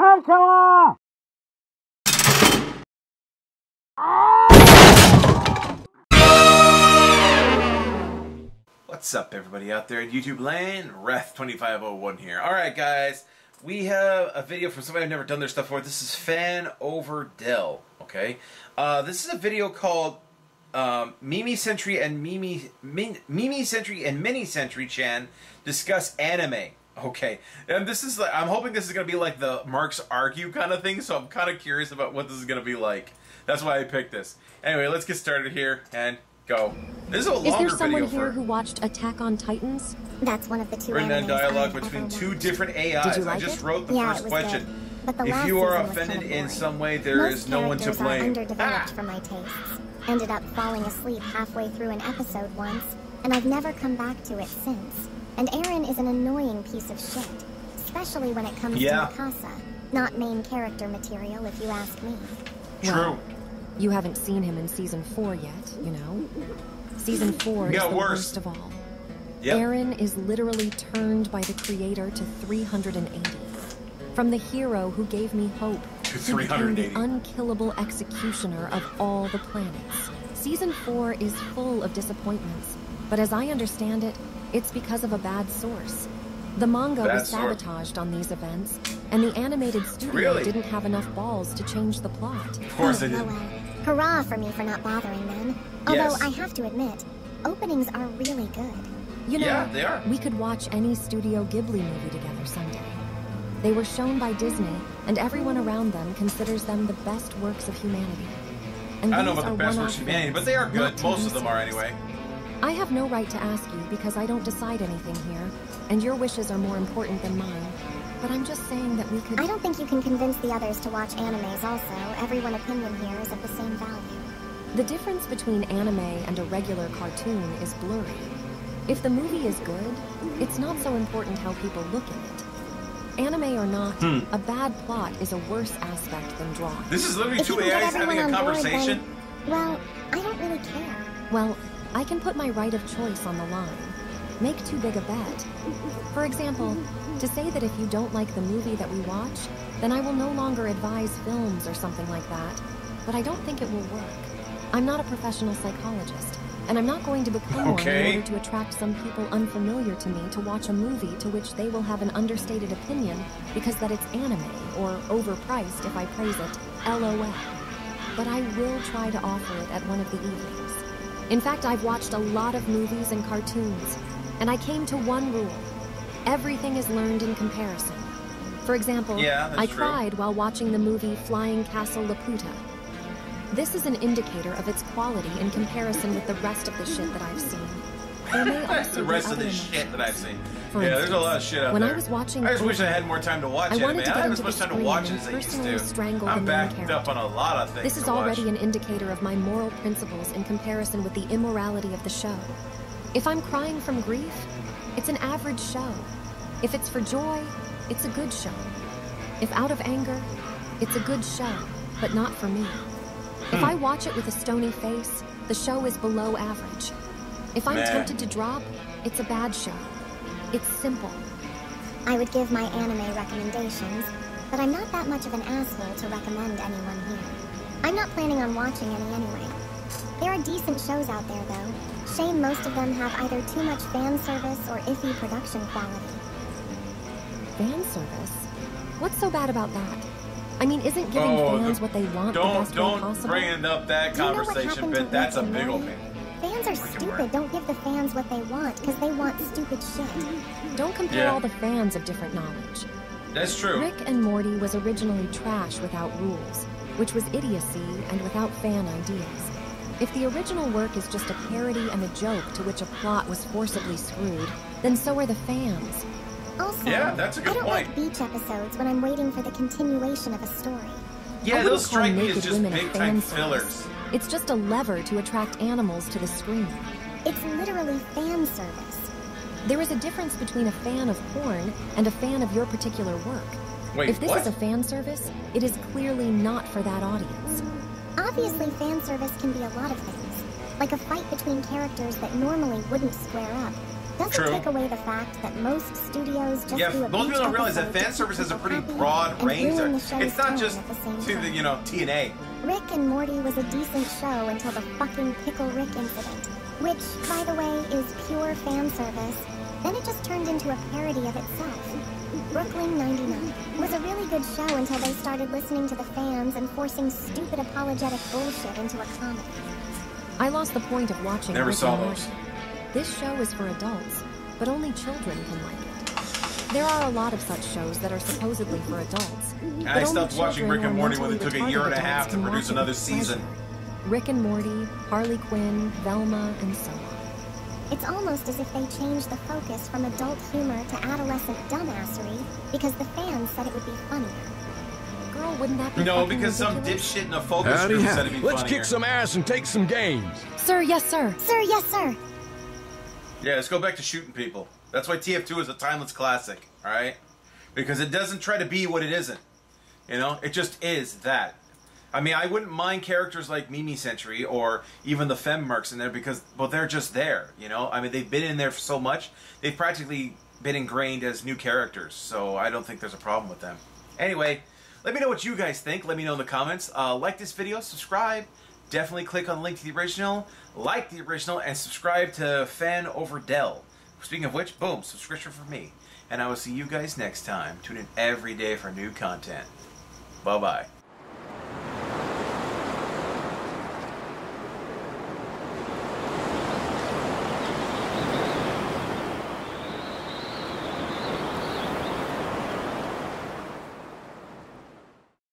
Angela! What's up, everybody out there in YouTube land? Wrath2501 here. Alright, guys, we have a video from somebody I've never done their stuff for. This is Fan Over Dell, okay? This is a video called Mimi Century and Mimi Century and Mini Century Chan discuss anime. Okay, and this is like, I'm hoping this is going to be like the Marks Argue kind of thing, so I'm kind of curious about what this is going to be like. That's why I picked this. Anyway, let's get started here and go. This is a longer video. Is there someone here who watched Attack on Titans? That's one of the two written animes dialogue I've between ever two watched. different AIs. Did you like I just it? wrote the Yeah, first it was question. good. But the If last you are season was offended kind of in boring. some way, there Most is no one to characters are blame. underdeveloped for my tastes. Ended up falling asleep halfway through an episode once, and I've never come back to it since. And Eren is an annoying piece of shit, especially when it comes to Mikasa. Not main character material, if you ask me. True. Well, you haven't seen him in Season 4 yet, you know? Season 4 is the worst of all. Yep. Eren is literally turned by the creator to 380. From the hero who gave me hope To he became the 380. unkillable executioner of all the planets. Season 4 is full of disappointments, but as I understand it, it's because of a bad source. The manga was sabotaged on these events, and the animated studio didn't have enough balls to change the plot. Of course they did. Hurrah for me for not bothering then. Although I have to admit, openings are really good. You know, Yeah, they are. we could watch any Studio Ghibli movie together someday. They were shown by Disney, and everyone around them considers them the best works of humanity. And I don't know these about the are best one-off works of humanity, but they are films, good. not Most TV of them are series. anyway. I have no right to ask you because I don't decide anything here, and your wishes are more important than mine. But I'm just saying that we could... I don't think you can convince the others to watch animes also. Everyone's opinion here is of the same value. The difference between anime and a regular cartoon is blurry. If the movie is good, it's not so important how people look at it. Anime or not, a bad plot is a worse aspect than drawing. This is literally If you two can get AIs having everyone a on board, conversation. then, well, I don't really care. Well, I can put my right of choice on the line. Make too big a bet. For example, to say that if you don't like the movie that we watch, then I will no longer advise films or something like that. But I don't think it will work. I'm not a professional psychologist, and I'm not going to become one in order to attract some people unfamiliar to me to watch a movie to which they will have an understated opinion because that it's anime, or overpriced if I praise it, LOL. But I will try to offer it at one of the evenings. In fact, I've watched a lot of movies and cartoons, and I came to one rule. Everything is learned in comparison. For example, I cried while watching the movie Flying Castle Laputa. This is an indicator of its quality in comparison with the rest of the shit that I've seen. There may also The rest be of the other shit that I've seen. For Yeah, there's a instance, lot of shit out when there. I was watching I just wish I Coco, had more time to watch I anime. wanted to I get don't have into as much the time to screen watch and as I used personally to. strangle I'm the main backed character. up on a lot of things This is to watch. already an indicator of my moral principles in comparison with the immorality of the show. If I'm crying from grief, it's an average show. If it's for joy, it's a good show. If out of anger, it's a good show, but not for me. If I watch it with a stony face, the show is below average. If I'm tempted to drop, it's a bad show. It's simple. I would give my anime recommendations, but I'm not that much of an asshole to recommend anyone here. I'm not planning on watching any anyway. There are decent shows out there though. Shame most of them have either too much fan service or iffy production quality. Fan service? What's so bad about that? I mean, isn't giving fans what they want the best way possible? Don't bring up that conversation bit. That's a big old thing. Fans are stupid. Don't give the fans what they want, because they want stupid shit. Don't compare all the fans of different knowledge. That's true. Rick and Morty was originally trash without rules, which was idiocy and without fan ideas. If the original work is just a parody and a joke to which a plot was forcibly screwed, then so are the fans. Also, that's a good I don't point. like beach episodes when I'm waiting for the continuation of a story. Yeah, those strike me as naked just women big a time fan fillers. service. It's just a lever to attract animals to the screen. It's literally fan service. There is a difference between a fan of porn and a fan of your particular work. Wait, if this is a fan service, it is clearly not for that audience. Obviously, fan service can be a lot of things, like a fight between characters that normally wouldn't square up. doesn't True. take away the fact that most studios just Yeah, do a most beach people don't realize that episode fan to service keep has a people pretty happy broad and range. ruin the show's It's not tone just at the same to the, time. you know, TNA. Rick and Morty was a decent show until the fucking Pickle Rick incident, which, by the way, is pure fan service. Then it just turned into a parody of itself. Brooklyn 99 was a really good show until they started listening to the fans and forcing stupid apologetic bullshit into a comedy. I lost the point of watching Never Rick saw and those. Morty. This show is for adults, but only children can like it. There are a lot of such shows that are supposedly for adults. I but stopped only watching children Rick and or Morty when mentally they took a year and a retarded half adults to can produce watch it another with season. pleasure. Rick and Morty, Harley Quinn, Velma, and so on. It's almost as if they changed the focus from adult humor to adolescent dumbassery because the fans said it would be funnier. Girl, wouldn't that be No, fucking because some ridiculous? dipshit in a focus Howdy, group said howdy. it'd be Let's funnier. kick some ass and take some games. Sir, yes, sir. Sir, yes, sir. Yeah, let's go back to shooting people. That's why TF2 is a timeless classic, alright? Because it doesn't try to be what it isn't. You know? It just is that. I mean, I wouldn't mind characters like Mimi Century or even the Femmerks in there because, well, they're just there, you know? I mean, they've been in there for so much, they've practically been ingrained as new characters, so I don't think there's a problem with them. Anyway, let me know what you guys think. Let me know in the comments. Like this video, subscribe. Definitely click on the link to the original, like the original, and subscribe to Fan Over Dell. Speaking of which, boom, subscription for me. And I will see you guys next time. Tune in every day for new content. Bye-bye.